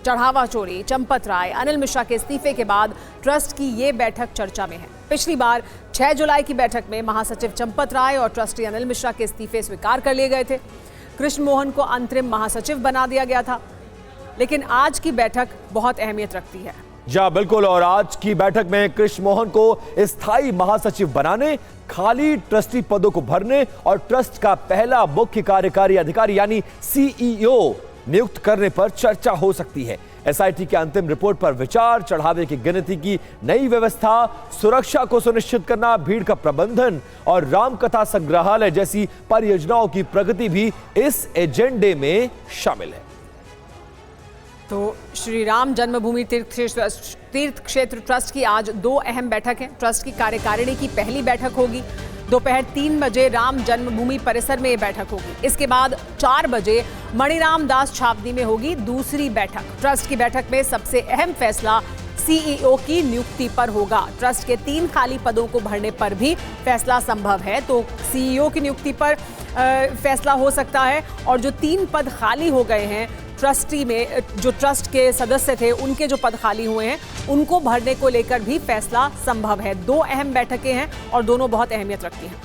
चढ़ावा चोरी, चंपत राय, अनिल मिश्रा के इस्तीफे के बाद ट्रस्ट की ये बैठक चर्चा में है। पिछली बार 6 जुलाई की बैठक में महासचिव चंपत राय और ट्रस्टी अनिल मिश्रा के इस्तीफे स्वीकार कर लिए गए थे। कृष्ण मोहन को अंतरिम महासचिव बना दिया गया था। लेकिन आज की बैठक बहुत अहमियत रखती है। जी बिल्कुल, और आज की बैठक में कृष्ण मोहन को स्थायी महासचिव बनाने, खाली ट्रस्टी पदों को भरने और ट्रस्ट का पहला मुख्य कार्यकारी अधिकारी यानी सीईओ नियुक्त करने पर चर्चा हो सकती है। एसआईटी के अंतिम रिपोर्ट पर विचार, चढ़ावे की गिनती की नई व्यवस्था, सुरक्षा को सुनिश्चित करना, भीड़ का प्रबंधन और रामकथा संग्रहालय जैसी परियोजनाओं की प्रगति भी इस एजेंडे में शामिल है। तो श्री राम जन्मभूमि तीर्थ क्षेत्र ट्रस्ट की आज 2 अहम बैठक है। ट्रस्ट की कार्यकारिणी की पहली बैठक होगी दोपहर 3 बजे राम जन्मभूमि परिसर में ये बैठक होगी। इसके बाद 4 बजे मणिराम दास छावनी में होगी दूसरी बैठक। ट्रस्ट की बैठक में सबसे अहम फैसला सीईओ की नियुक्ति पर होगा। ट्रस्ट के 3 खाली पदों को भरने पर भी फैसला संभव है, तो सीईओ की नियुक्ति पर फैसला हो सकता है। और जो 3 पद खाली हो गए हैं ट्रस्टी में, जो ट्रस्ट के सदस्य थे उनके जो पद खाली हुए हैं उनको भरने को लेकर भी फैसला संभव है। 2 अहम बैठकें हैं और दोनों बहुत अहमियत रखती हैं।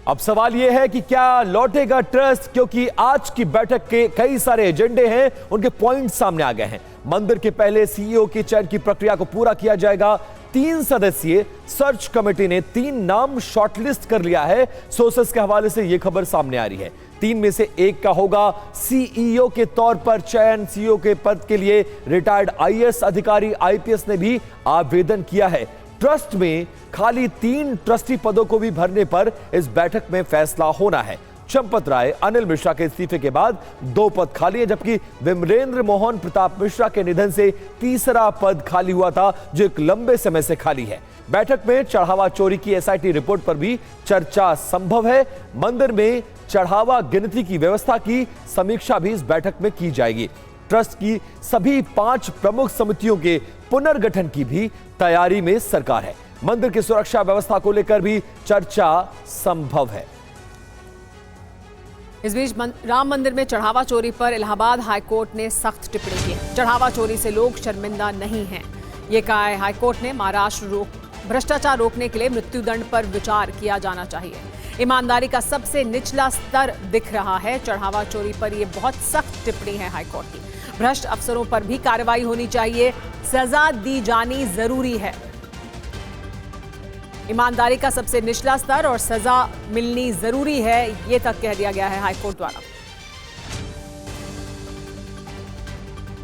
अब सवाल यह है कि क्या लौटेगा ट्रस्ट, क्योंकि आज की बैठक के कई सारे एजेंडे हैं, उनके पॉइंट सामने आ गए हैं। मंदिर के पहले सीईओ की चयन की प्रक्रिया को पूरा किया जाएगा। 3 सदस्यीय सर्च कमेटी ने 3 नाम शॉर्टलिस्ट कर लिया है। सोर्सेस के हवाले से यह खबर सामने आ रही है। 3 में से एक का होगा सीईओ के तौर पर चयन। सीईओ के पद के लिए रिटायर्ड आईएएस अधिकारी, आईपीएस ने भी आवेदन किया है। ट्रस्ट में खाली 3 ट्रस्टी पदों को भी भरने पर इस बैठक में फैसला होना है। चंपत राय, अनिल मिश्रा के इस्तीफे के बाद 2 पद खाली है, जबकि विमलेंद्र मोहन प्रताप मिश्रा के निधन से तीसरा पद खाली हुआ था, जो एक लंबे समय से खाली है। बैठक में चढ़ावा चोरी की एसआईटी रिपोर्ट पर भी चर्चा संभव है। मंदिर में चढ़ावा गिनती की व्यवस्था की समीक्षा भी इस बैठक में की जाएगी। ट्रस्ट की सभी 5 प्रमुख समितियों के पुनर्गठन की भी तैयारी में सरकार है। मंदिर की सुरक्षा व्यवस्था को लेकर भी चर्चा संभव है। इस बीच राम मंदिर में चढ़ावा चोरी पर इलाहाबाद हाईकोर्ट ने सख्त टिप्पणी की है। चढ़ावा चोरी से लोग शर्मिंदा नहीं हैं, ये कहा है हाईकोर्ट ने। महाराष्ट्र भ्रष्टाचार रोकने के लिए मृत्युदंड पर विचार किया जाना चाहिए। ईमानदारी का सबसे निचला स्तर दिख रहा है। चढ़ावा चोरी पर यह बहुत सख्त टिप्पणी है हाईकोर्ट की। भ्रष्ट अफसरों पर भी कार्रवाई होनी चाहिए, सजा दी जानी जरूरी है। ईमानदारी का सबसे निचला स्तर और सजा मिलनी जरूरी है, ये तक कह दिया गया है हाईकोर्ट द्वारा।